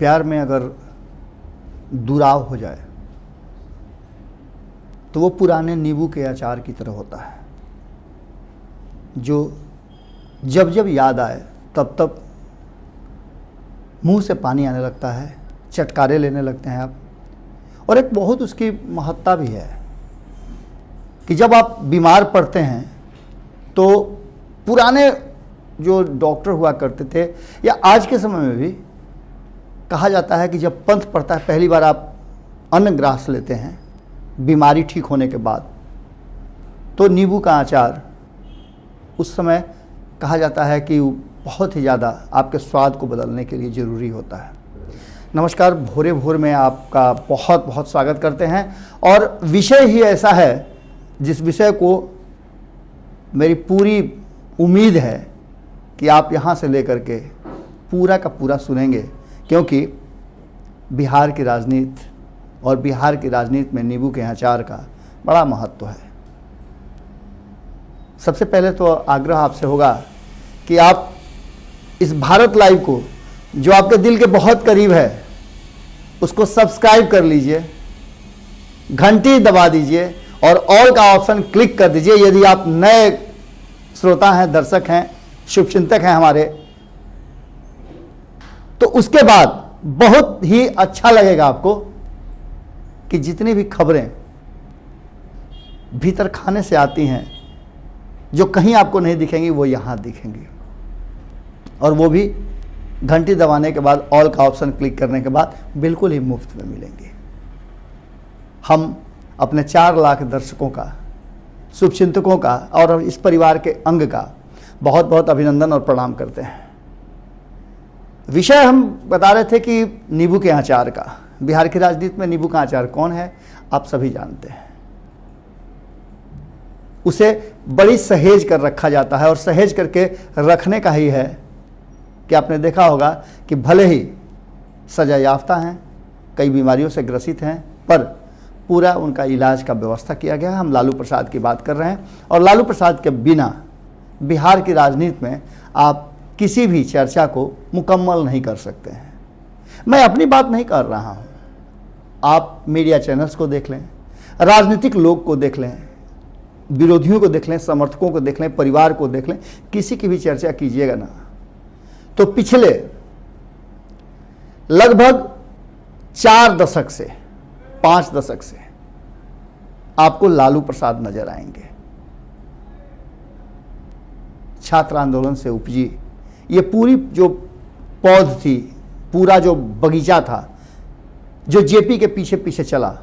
प्यार में अगर दुराव हो जाए तो वो पुराने नींबू के अचार की तरह होता है, जो जब जब याद आए तब तब मुंह से पानी आने लगता है, चटकारे लेने लगते हैं आप। और एक बहुत उसकी महत्ता भी है कि जब आप बीमार पड़ते हैं तो पुराने जो डॉक्टर हुआ करते थे या आज के समय में भी कहा जाता है कि जब पंथ पड़ता है, पहली बार आप अन्न ग्रास लेते हैं बीमारी ठीक होने के बाद, तो नींबू का अचार उस समय कहा जाता है कि बहुत ही ज़्यादा आपके स्वाद को बदलने के लिए ज़रूरी होता है। नमस्कार, भोरे भोर में आपका बहुत बहुत स्वागत करते हैं। और विषय ही ऐसा है जिस विषय को मेरी पूरी उम्मीद है कि आप यहाँ से लेकर के पूरा का पूरा सुनेंगे, क्योंकि बिहार की राजनीति और बिहार की राजनीति में नींबू के अचार का बड़ा महत्व है। सबसे पहले तो आग्रह आपसे होगा कि आप इस भारत लाइव को, जो आपके दिल के बहुत करीब है, उसको सब्सक्राइब कर लीजिए, घंटी दबा दीजिए और ऑल का ऑप्शन क्लिक कर दीजिए। यदि आप नए श्रोता हैं, दर्शक हैं, शुभचिंतक हैं हमारे, तो उसके बाद बहुत ही अच्छा लगेगा आपको कि जितनी भी खबरें भीतर खाने से आती हैं, जो कहीं आपको नहीं दिखेंगी, वो यहाँ दिखेंगी। और वो भी घंटी दबाने के बाद, ऑल का ऑप्शन क्लिक करने के बाद बिल्कुल ही मुफ्त में मिलेंगे। हम अपने 4 लाख दर्शकों का, शुभचिंतकों का और इस परिवार के अंग का बहुत बहुत अभिनंदन और प्रणाम करते हैं। विषय हम बता रहे थे कि नींबू के अचार का। बिहार की राजनीति में नींबू का अचार कौन है, आप सभी जानते हैं। उसे बड़ी सहेज कर रखा जाता है, और सहेज करके रखने का ही है कि आपने देखा होगा कि भले ही सजा याफ्ता हैं, कई बीमारियों से ग्रसित हैं, पर पूरा उनका इलाज का व्यवस्था किया गया है। हम लालू प्रसाद की बात कर रहे हैं, और लालू प्रसाद के बिना बिहार की राजनीति में आप किसी भी चर्चा को मुकम्मल नहीं कर सकते हैं। मैं अपनी बात नहीं कर रहा हूं, आप मीडिया चैनल्स को देख लें, राजनीतिक लोग को देख लें, विरोधियों को देख लें, समर्थकों को देख लें, परिवार को देख लें, किसी की भी चर्चा कीजिएगा ना, तो पिछले लगभग 4 दशक से 5 दशक से आपको लालू प्रसाद नजर आएंगे। छात्र आंदोलन से उपजी ये पूरी जो पौध थी, पूरा जो बगीचा था, जो जेपी के पीछे पीछे चला,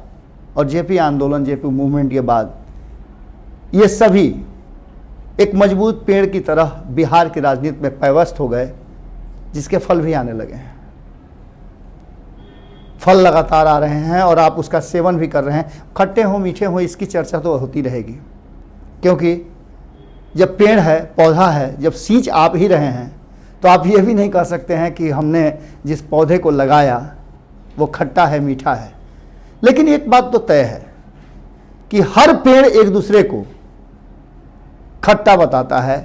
और जेपी आंदोलन, जेपी मूवमेंट के बाद ये सभी एक मजबूत पेड़ की तरह बिहार की राजनीति में पैवस्त हो गए, जिसके फल भी आने लगे हैं। फल लगातार आ रहे हैं और आप उसका सेवन भी कर रहे हैं। खट्टे हो मीठे हो, इसकी चर्चा तो होती रहेगी, क्योंकि जब पेड़ है, पौधा है, जब सींच आप ही रहे हैं, तो आप ये भी नहीं कह सकते हैं कि हमने जिस पौधे को लगाया वो खट्टा है, मीठा है। लेकिन एक बात तो तय है कि हर पेड़ एक दूसरे को खट्टा बताता है,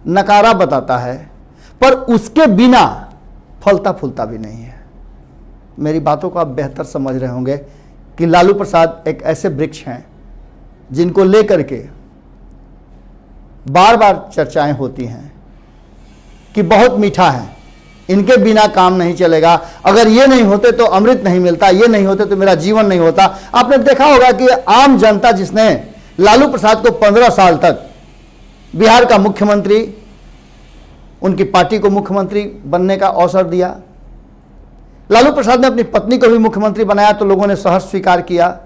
नकारा बताता है, पर उसके बिना फलता फूलता भी नहीं है। मेरी बातों को आप बेहतर समझ रहे होंगे कि लालू प्रसाद एक ऐसे वृक्ष हैं जिनको लेकर के बार बार चर्चाएं होती हैं कि बहुत मीठा है, इनके बिना काम नहीं चलेगा, अगर ये नहीं होते तो अमृत नहीं मिलता, ये नहीं होते तो मेरा जीवन नहीं होता। आपने देखा होगा कि आम जनता जिसने लालू प्रसाद को 15 साल तक बिहार का मुख्यमंत्री, उनकी पार्टी को मुख्यमंत्री बनने का अवसर दिया, लालू प्रसाद ने अपनी पत्नी को भी मुख्यमंत्री बनाया तो लोगों ने सहर्ष स्वीकार किया।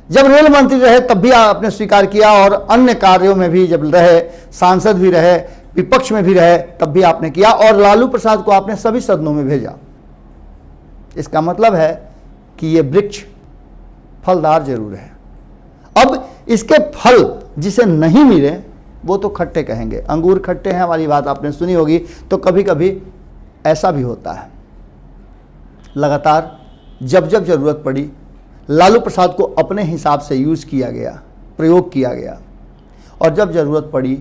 जब रेल मंत्री रहे तब भी आपने स्वीकार किया, और अन्य कार्यों में भी जब रहे, सांसद भी रहे, विपक्ष में भी रहे, तब भी आपने किया, और लालू प्रसाद को आपने सभी सदनों में भेजा। इसका मतलब है कि ये वृक्ष फलदार जरूर है। अब इसके फल जिसे नहीं मिले वो तो खट्टे कहेंगे। अंगूर खट्टे हैं वाली बात आपने सुनी होगी, तो कभी कभी ऐसा भी होता है। लगातार जब जब जरूरत पड़ी, लालू प्रसाद को अपने हिसाब से यूज़ किया गया, प्रयोग किया गया, और जब ज़रूरत पड़ी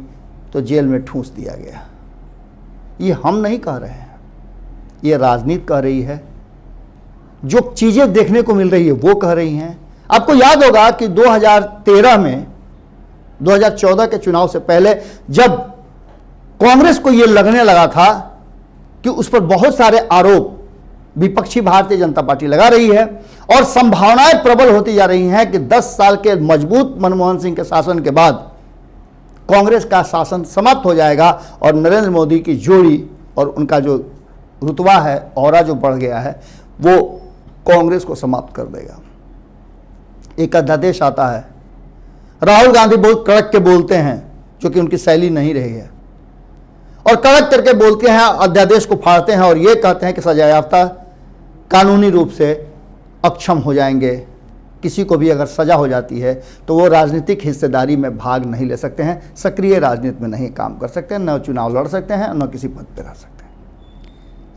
तो जेल में ठूंस दिया गया। ये हम नहीं कह रहे हैं, ये राजनीति कह रही है, जो चीजें देखने को मिल रही है वो कह रही हैं। आपको याद होगा कि 2013 में 2014 के चुनाव से पहले जब कांग्रेस को यह लगने लगा था कि उस पर बहुत सारे आरोप विपक्षी भारतीय जनता पार्टी लगा रही है और संभावनाएं प्रबल होती जा रही हैं कि 10 साल के मजबूत मनमोहन सिंह के शासन के बाद कांग्रेस का शासन समाप्त हो जाएगा और नरेंद्र मोदी की जोड़ी और उनका जो रुतबा है, औरा जो बढ़ गया है, वो कांग्रेस को समाप्त कर देगा। एक अध्यादेश आता है, राहुल गांधी बहुत कड़क के बोलते हैं, जो कि उनकी शैली नहीं रही है, और कड़क करके बोलते हैं, अध्यादेश को फाड़ते हैं और ये कहते हैं कि सजा याफ्ता कानूनी रूप से अक्षम हो जाएंगे। किसी को भी अगर सजा हो जाती है तो वो राजनीतिक हिस्सेदारी में भाग नहीं ले सकते हैं, सक्रिय राजनीति में नहीं काम कर सकते हैं, न चुनाव लड़ सकते हैं, न किसी पद पर रह सकते हैं।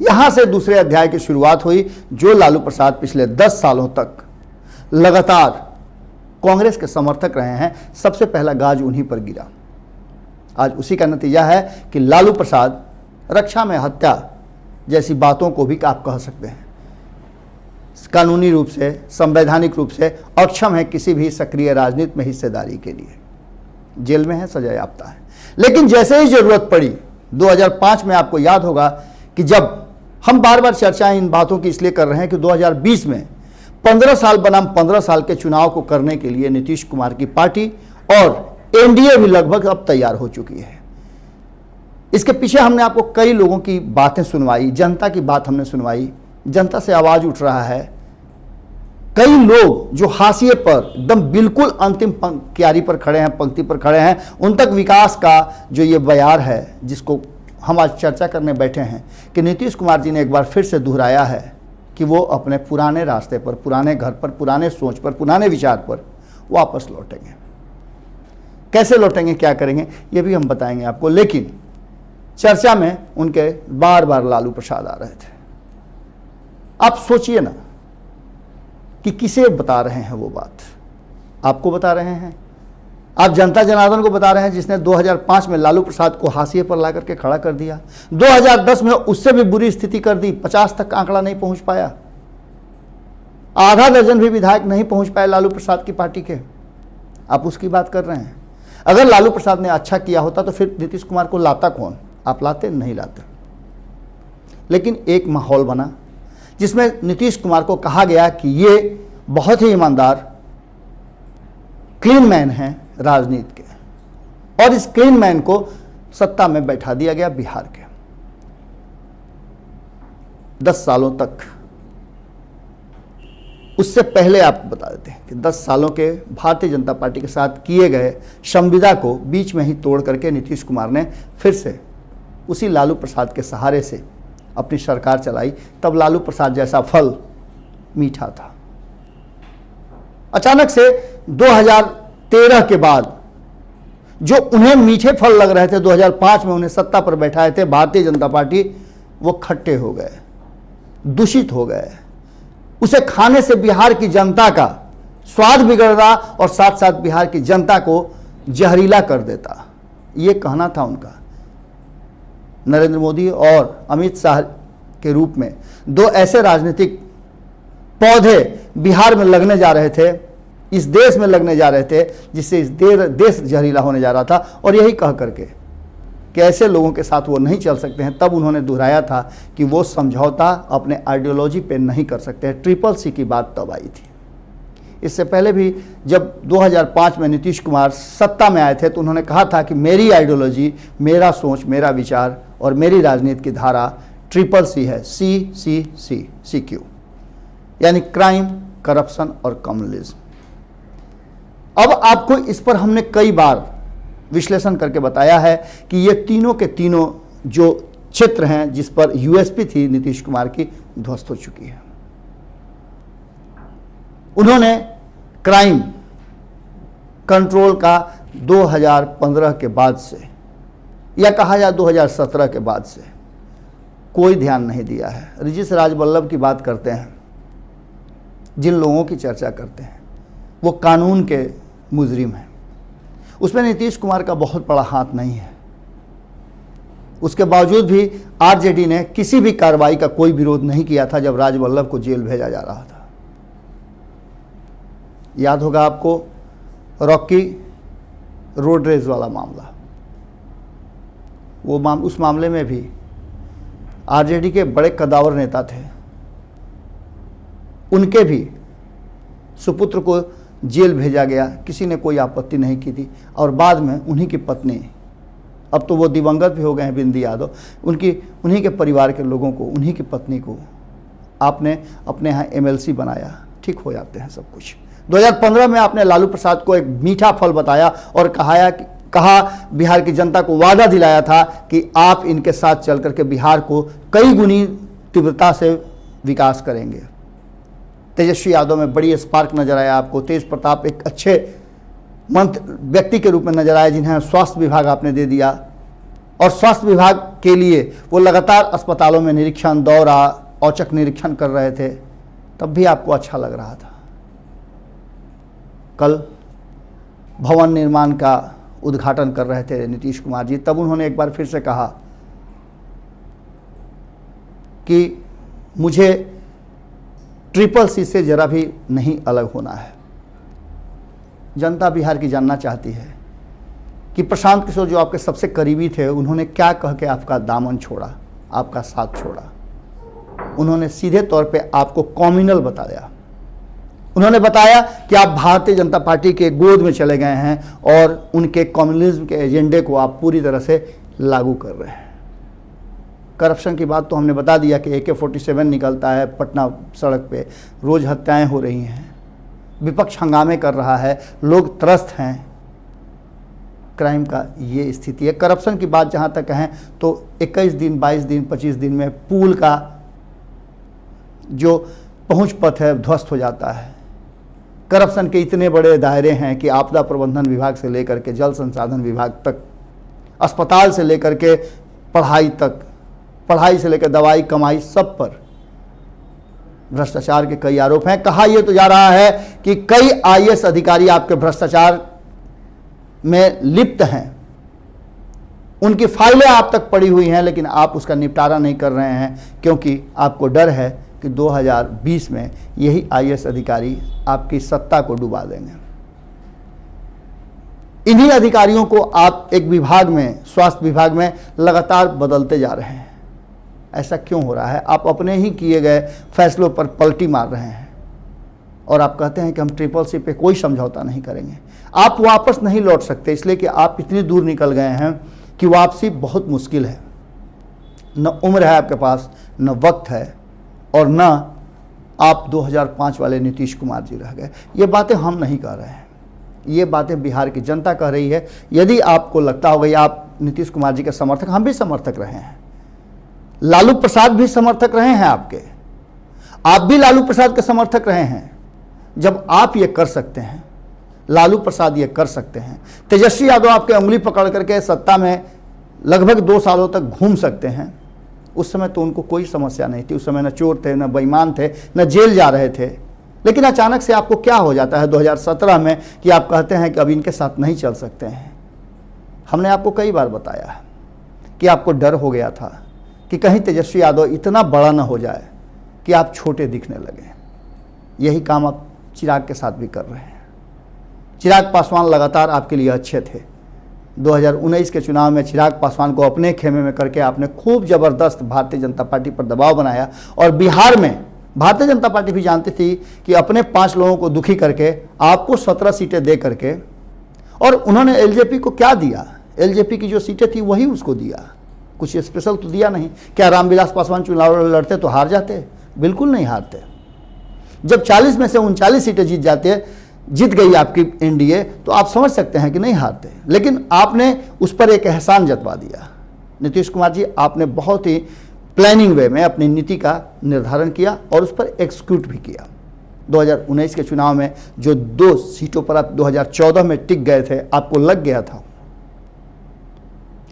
यहां से दूसरे अध्याय की शुरुआत हुई, जो लालू प्रसाद पिछले 10 सालों तक लगातार कांग्रेस के समर्थक रहे हैं। सबसे पहला गाज उन्हीं पर गिरा। आज उसी का नतीजा है कि लालू प्रसाद रक्षा में हत्या जैसी बातों को भी आप कह सकते हैं, कानूनी रूप से, संवैधानिक रूप से अक्षम है किसी भी सक्रिय राजनीति में हिस्सेदारी के लिए। जेल में है, सजा याफ्ता है। लेकिन जैसे ही जरूरत पड़ी 2005 में, आपको याद होगा कि जब हम बार बार चर्चाएं इन बातों की इसलिए कर रहे हैं कि 2020 में 15 साल बनाम 15 साल के चुनाव को करने के लिए नीतीश कुमार की पार्टी और एनडीए भी लगभग अब तैयार हो चुकी है। इसके पीछे हमने आपको कई लोगों की बातें सुनवाई, जनता की बात हमने सुनवाई, जनता से आवाज उठ रहा है। कई लोग जो हाशिए पर एकदम बिल्कुल अंतिम क्यारी पर खड़े हैं, पंक्ति पर खड़े हैं, उन तक विकास का जो ये बयार है, जिसको हम आज चर्चा करने बैठे हैं, कि नीतीश कुमार जी ने एक बार फिर से दोहराया है कि वो अपने पुराने रास्ते पर, पुराने घर पर, पुराने सोच पर, पुराने विचार पर वापस लौटेंगे। कैसे लौटेंगे, क्या करेंगे, ये भी हम बताएंगे आपको। लेकिन चर्चा में उनके बार बार लालू प्रसाद आ रहे थे। आप सोचिए ना कि किसे बता रहे हैं वो बात। आपको बता रहे हैं, आप जनता जनार्दन को बता रहे हैं, जिसने 2005 में लालू प्रसाद को हाशिए पर ला करके खड़ा कर दिया। 2010 में उससे भी बुरी स्थिति कर दी, 50 तक आंकड़ा नहीं पहुंच पाया, आधा दर्जन भी विधायक नहीं पहुंच पाए लालू प्रसाद की पार्टी के। आप उसकी बात कर रहे हैं। अगर लालू प्रसाद ने अच्छा किया होता तो फिर नीतीश कुमार को लाता कौन? आप लाते? नहीं लाते। लेकिन एक माहौल बना जिसमें नीतीश कुमार को कहा गया कि ये बहुत ही ईमानदार, क्लीन मैन हैं राजनीति के, और इस क्लीन मैन को सत्ता में बैठा दिया गया बिहार के। 10 सालों तक, उससे पहले आप बता देते हैं कि 10 सालों के भारतीय जनता पार्टी के साथ किए गए संविदा को बीच में ही तोड़ करके नीतीश कुमार ने फिर से उसी लालू प्रसाद के सहारे से अपनी सरकार चलाई। तब लालू प्रसाद जैसा फल मीठा था। अचानक से 2013 के बाद जो उन्हें मीठे फल लग रहे थे, 2005 में उन्हें सत्ता पर बैठाए थे भारतीय जनता पार्टी, वो खट्टे हो गए, दूषित हो गए। उसे खाने से बिहार की जनता का स्वाद बिगड़ता और साथ साथ बिहार की जनता को जहरीला कर देता। ये कहना था उनका। नरेंद्र मोदी और अमित शाह के रूप में दो ऐसे राजनीतिक पौधे बिहार में लगने जा रहे थे, इस देश में लगने जा रहे थे, जिससे इस देश जहरीला होने जा रहा था। और यही कह करके कि ऐसे लोगों के साथ वो नहीं चल सकते हैं, तब उन्होंने दोहराया था कि वो समझौता अपने आइडियोलॉजी पे नहीं कर सकते हैं। CCC की बात तब आई थी। इससे पहले भी जब 2005 में नीतीश कुमार सत्ता में आए थे तो उन्होंने कहा था कि मेरी आइडियोलॉजी, मेरा सोच, मेरा विचार और मेरी राजनीति की धारा CCC है, CCC, यानी क्राइम, करप्शन और कम्युनिज्म। अब आपको इस पर हमने कई बार विश्लेषण करके बताया है कि ये तीनों के तीनों जो क्षेत्र हैं जिस पर USP थी नीतीश कुमार की, ध्वस्त हो चुकी है। उन्होंने क्राइम कंट्रोल का 2015 के बाद से, या कहा जाए 2017 के बाद से, कोई ध्यान नहीं दिया है। रिजिश राजबल्लभ की बात करते हैं, जिन लोगों की चर्चा करते हैं वो कानून के मुजरिम हैं, उसमें नीतीश कुमार का बहुत बड़ा हाथ नहीं है। उसके बावजूद भी आरजेडी ने किसी भी कार्रवाई का कोई विरोध नहीं किया था जब राजवल्लभ को जेल भेजा जा रहा था। याद होगा आपको रॉकी रोड रेज वाला मामला, उस मामले में भी आरजेडी के बड़े कदावर नेता थे, उनके भी सुपुत्र को जेल भेजा गया, किसी ने कोई आपत्ति नहीं की थी। और बाद में उन्हीं की पत्नी, अब तो वो दिवंगत भी हो गए हैं, बिंदी यादव, उन्हीं के परिवार के लोगों को, उन्हीं की पत्नी को आपने अपने यहाँ एमएलसी बनाया। ठीक हो जाते हैं सब कुछ। 2015 में आपने लालू प्रसाद को एक मीठा फल बताया और कहा बिहार की जनता को वादा दिलाया था कि आप इनके साथ चल करके बिहार को कई गुनी तीव्रता से विकास करेंगे। तेजस्वी यादव में बड़ी स्पार्क नजर आया आपको। तेज प्रताप एक अच्छे व्यक्ति के रूप में नजर आए जिन्हें स्वास्थ्य विभाग आपने दे दिया, और स्वास्थ्य विभाग के लिए वो लगातार अस्पतालों में निरीक्षण, दौरा, औचक निरीक्षण कर रहे थे, तब भी आपको अच्छा लग रहा था। कल भवन निर्माण का उद्घाटन कर रहे थे नीतीश कुमार जी, तब उन्होंने एक बार फिर से कहा कि मुझे ट्रिपल सी से जरा भी नहीं अलग होना है। जनता बिहार की जानना चाहती है कि प्रशांत किशोर जो आपके सबसे करीबी थे, उन्होंने क्या कह के आपका दामन छोड़ा, आपका साथ छोड़ा। उन्होंने सीधे तौर पे आपको कॉम्युनल बताया। उन्होंने बताया कि आप भारतीय जनता पार्टी के गोद में चले गए हैं और उनके कम्युनिज्म के एजेंडे को आप पूरी तरह से लागू कर रहे हैं। करप्शन की बात तो हमने बता दिया कि AK-47 निकलता है पटना सड़क पे, रोज़ हत्याएं हो रही हैं, विपक्ष हंगामे कर रहा है, लोग त्रस्त हैं। क्राइम का ये स्थिति है। करप्शन की बात जहाँ तक कहें तो 21 दिन, 22 दिन, 25 दिन में पुल का जो पहुँच पथ है ध्वस्त हो जाता है। करप्शन के इतने बड़े दायरे हैं कि आपदा प्रबंधन विभाग से लेकर के जल संसाधन विभाग तक, अस्पताल से लेकर के पढ़ाई तक, पढ़ाई से लेकर दवाई, कमाई, सब पर भ्रष्टाचार के कई आरोप हैं। कहा यह तो जा रहा है कि कई IAS अधिकारी आपके भ्रष्टाचार में लिप्त हैं, उनकी फाइलें आप तक पड़ी हुई हैं, लेकिन आप उसका निपटारा नहीं कर रहे हैं क्योंकि आपको डर है कि 2020 में यही IAS अधिकारी आपकी सत्ता को डुबा देंगे। इन्हीं अधिकारियों को आप एक विभाग में, स्वास्थ्य विभाग में लगातार बदलते जा रहे हैं। ऐसा क्यों हो रहा है? आप अपने ही किए गए फैसलों पर पलटी मार रहे हैं और आप कहते हैं कि हम ट्रिपल सी पे कोई समझौता नहीं करेंगे। आप वापस नहीं लौट सकते, इसलिए कि आप इतनी दूर निकल गए हैं कि वापसी बहुत मुश्किल है। न उम्र है आपके पास, न वक्त है, और न आप 2005 वाले नीतीश कुमार जी रह गए। ये बातें हम नहीं कह रहे हैं, ये बातें बिहार की जनता कह रही है। यदि आपको लगता होगा या आप नीतीश कुमार जी के समर्थक, हम भी समर्थक रहे हैं, लालू प्रसाद भी समर्थक रहे हैं आपके, आप भी लालू प्रसाद के समर्थक रहे हैं। जब आप ये कर सकते हैं, लालू प्रसाद ये कर सकते हैं, तेजस्वी यादव आपके उंगली पकड़ करके सत्ता में लगभग 2 सालों तक घूम सकते हैं, उस समय तो उनको कोई समस्या नहीं थी। उस समय न चोर थे, न बेईमान थे, न जेल जा रहे थे। लेकिन अचानक से आपको क्या हो जाता है 2017 में कि आप कहते हैं कि अब इनके साथ नहीं चल सकते हैं। हमने आपको कई बार बताया कि आपको डर हो गया था कि कहीं तेजस्वी यादव इतना बड़ा न हो जाए कि आप छोटे दिखने लगे। यही काम आप चिराग के साथ भी कर रहे हैं। चिराग पासवान लगातार आपके लिए अच्छे थे। 2019 के चुनाव में चिराग पासवान को अपने खेमे में करके आपने खूब ज़बरदस्त भारतीय जनता पार्टी पर दबाव बनाया, और बिहार में भारतीय जनता पार्टी भी जानती थी कि अपने 5 लोगों को दुखी करके आपको 17 सीटें दे करके, और उन्होंने एलजेपी को क्या दिया? एलजेपी की जो सीटें थी वही उसको दिया, कुछ स्पेशल तो दिया नहीं। क्या रामविलास पासवान चुनाव लड़ते तो हार जाते? बिल्कुल नहीं हारते। जब 40 में से 39 सीटें जीत गई आपकी एनडीए, तो आप समझ सकते हैं कि नहीं हारते। लेकिन आपने उस पर एक एहसान जतवा दिया। नीतीश कुमार जी, आपने बहुत ही प्लानिंग वे में अपनी नीति का निर्धारण किया और उस पर एग्जीक्यूट भी किया। 2019 के चुनाव में जो 2 सीटों पर आप 2014 में टिक गए थे, आपको लग गया था।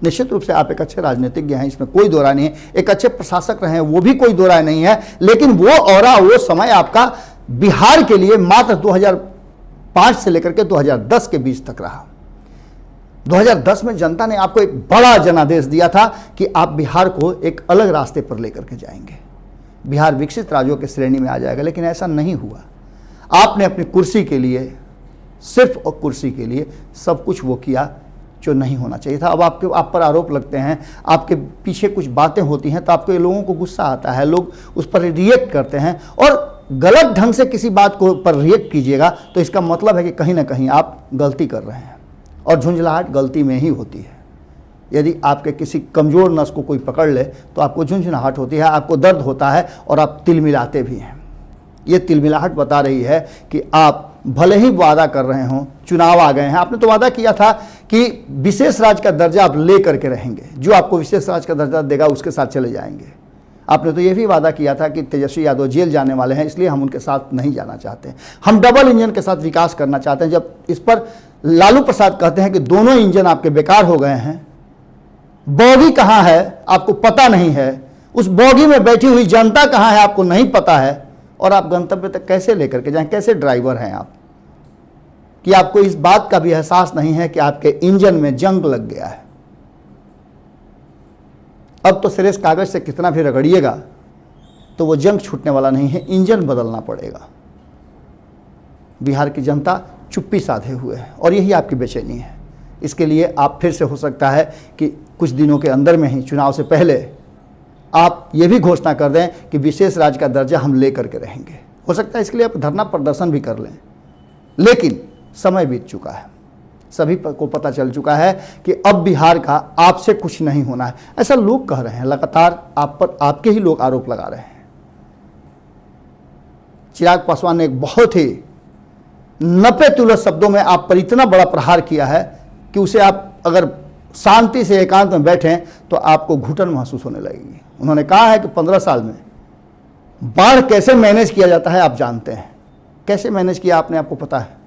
निश्चित रूप से आप एक अच्छे राजनीतिज्ञ हैं, इसमें कोई दो राय नहीं है। एक अच्छे प्रशासक रहे हैं, वो भी कोई दो राय नहीं है। लेकिन वो ऑरा, वो समय आपका बिहार के लिए मात्र 2005 से लेकर के 2010 के बीच तक रहा। 2010 में जनता ने आपको एक बड़ा जनादेश दिया था कि आप बिहार को एक अलग रास्ते पर लेकर के जाएंगे, बिहार विकसित राज्यों की श्रेणी में आ जाएगा, लेकिन ऐसा नहीं हुआ। आपने अपनी कुर्सी के लिए, सिर्फ और कुर्सी के लिए सब कुछ वो किया जो नहीं होना चाहिए था। अब आप पर आरोप लगते हैं, आपके पीछे कुछ बातें होती हैं, तो आपके लोगों को गुस्सा आता है, लोग उस पर रिएक्ट करते हैं, और गलत ढंग से किसी बात को पर रिएक्ट कीजिएगा तो इसका मतलब है कि कहीं ना कहीं आप गलती कर रहे हैं, और झुंझलाहट गलती में ही होती है। यदि आपके किसी कमज़ोर नस को कोई पकड़ ले तो आपको झुंझुनाहट होती है, आपको दर्द होता है और आप तिलमिलाते भी हैं। ये तिलमिलाहट बता रही है कि आप भले ही वादा कर रहे हों, चुनाव आ गए हैं, आपने तो वादा किया था कि विशेष राज्य का दर्जा आप ले करके रहेंगे, जो आपको विशेष राज्य का दर्जा देगा उसके साथ चले जाएंगे। आपने तो ये भी वादा किया था कि तेजस्वी यादव जेल जाने वाले हैं, इसलिए हम उनके साथ नहीं जाना चाहते, हम डबल इंजन के साथ विकास करना चाहते हैं। जब इस पर लालू प्रसाद कहते हैं कि दोनों इंजन आपके बेकार हो गए हैं, बोगी कहाँ है आपको पता नहीं है, उस बोगी में बैठी हुई जनता कहाँ है आपको नहीं पता है, और आप गंतव्य तक कैसे लेकर के जाएं, कैसे ड्राइवर हैं आप, कि आपको इस बात का भी एहसास नहीं है कि आपके इंजन में जंग लग गया है। अब तो सिरे कागज से कितना भी रगड़िएगा तो वो जंग छूटने वाला नहीं है, इंजन बदलना पड़ेगा। बिहार की जनता चुप्पी साधे हुए है और यही आपकी बेचैनी है। इसके लिए आप फिर से हो सकता है कि कुछ दिनों के अंदर में ही, चुनाव से पहले, आप ये भी घोषणा कर दें कि विशेष राज्य का दर्जा हम ले करके रहेंगे। हो सकता है इसके लिए आप धरना प्रदर्शन भी कर लें, लेकिन समय बीत चुका है, सभी को पता चल चुका है कि अब बिहार का आपसे कुछ नहीं होना है। ऐसा लोग कह रहे हैं, लगातार आप पर आपके ही लोग आरोप लगा रहे हैं। चिराग पासवान ने एक बहुत ही नपे-तुले शब्दों में आप पर इतना बड़ा प्रहार किया है कि उसे आप अगर शांति से एकांत में बैठें तो आपको घुटन महसूस होने लगेगी। उन्होंने कहा है कि 15 साल में बाढ़ कैसे मैनेज किया जाता है आप जानते हैं, कैसे मैनेज किया आपने, आपको पता है।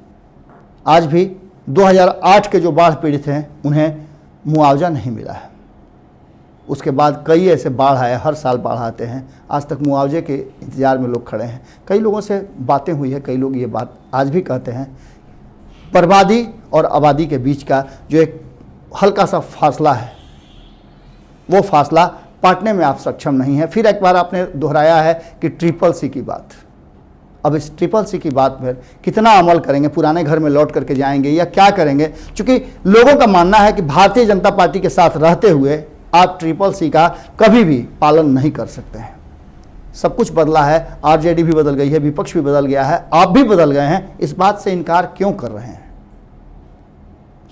आज भी 2008 के जो बाढ़ पीड़ित हैं उन्हें मुआवजा नहीं मिला है। उसके बाद कई ऐसे बाढ़ आए, हर साल बाढ़ आते हैं, आज तक मुआवजे के इंतज़ार में लोग खड़े हैं। कई लोगों से बातें हुई है, कई लोग ये बात आज भी कहते हैं, बर्बादी और आबादी के बीच का जो एक हल्का सा फासला है, वो फासला पाटने में आप सक्षम नहीं है। फिर एक बार आपने दोहराया है कि ट्रिपल सी की बात। अब इस ट्रिपल सी की बात पर कितना अमल करेंगे, पुराने घर में लौट करके जाएंगे या क्या करेंगे? क्योंकि लोगों का मानना है कि भारतीय जनता पार्टी के साथ रहते हुए आप ट्रिपल सी का कभी भी पालन नहीं कर सकते हैं। सब कुछ बदला है, आरजेडी भी बदल गई है, विपक्ष भी बदल गया है, आप भी बदल गए हैं, इस बात से इनकार क्यों कर रहे हैं?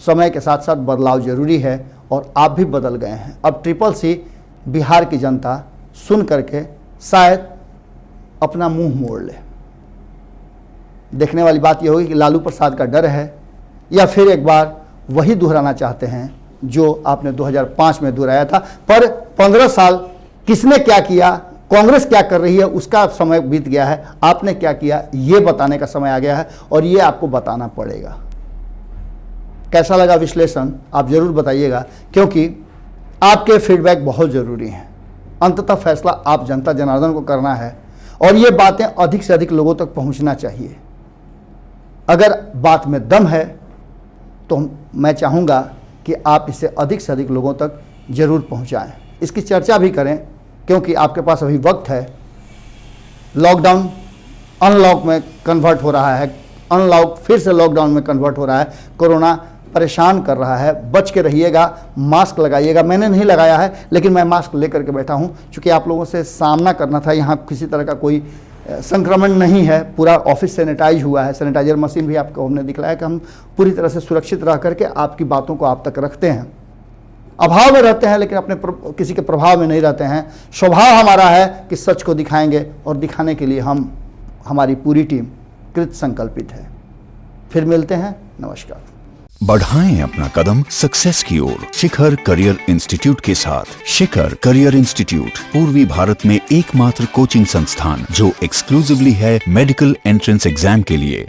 समय के साथ साथ बदलाव जरूरी है और आप भी बदल गए हैं। अब ट्रिपल सी बिहार की जनता सुन करके शायद अपना मुंह मोड़ ले। देखने वाली बात यह होगी कि लालू प्रसाद का डर है या फिर एक बार वही दोहराना चाहते हैं जो आपने 2005 में दोहराया था। पर 15 साल किसने क्या किया, कांग्रेस क्या कर रही है, उसका समय बीत गया है। आपने क्या किया ये बताने का समय आ गया है और ये आपको बताना पड़ेगा। कैसा लगा विश्लेषण आप जरूर बताइएगा, क्योंकि आपके फीडबैक बहुत ज़रूरी हैं। अंततः फैसला आप जनता जनार्दन को करना है और ये बातें अधिक से अधिक लोगों तक पहुंचना चाहिए। अगर बात में दम है तो मैं चाहूँगा कि आप इसे अधिक से अधिक लोगों तक जरूर पहुंचाएं, इसकी चर्चा भी करें, क्योंकि आपके पास अभी वक्त है। लॉकडाउन अनलॉक में कन्वर्ट हो रहा है, अनलॉक फिर से लॉकडाउन में कन्वर्ट हो रहा है। कोरोना परेशान कर रहा है, बच के रहिएगा, मास्क लगाइएगा। मैंने नहीं लगाया है लेकिन मैं मास्क लेकर के बैठा हूँ, क्योंकि आप लोगों से सामना करना था। यहाँ किसी तरह का कोई संक्रमण नहीं है, पूरा ऑफिस सैनिटाइज हुआ है, सैनिटाइजर मशीन भी आपको हमने दिखलाया कि हम पूरी तरह से सुरक्षित रह करके आपकी बातों को आप तक रखते हैं। अभाव में रहते हैं लेकिन अपने किसी के प्रभाव में नहीं रहते हैं। स्वभाव हमारा है कि सच को दिखाएंगे और दिखाने के लिए हमारी पूरी टीम कृत संकल्पित है। फिर मिलते हैं, नमस्कार। बढ़ाएं अपना कदम सक्सेस की ओर शिखर करियर इंस्टीट्यूट के साथ। शिखर करियर इंस्टीट्यूट पूर्वी भारत में एकमात्र कोचिंग संस्थान जो एक्सक्लूसिवली है मेडिकल एंट्रेंस एग्जाम के लिए।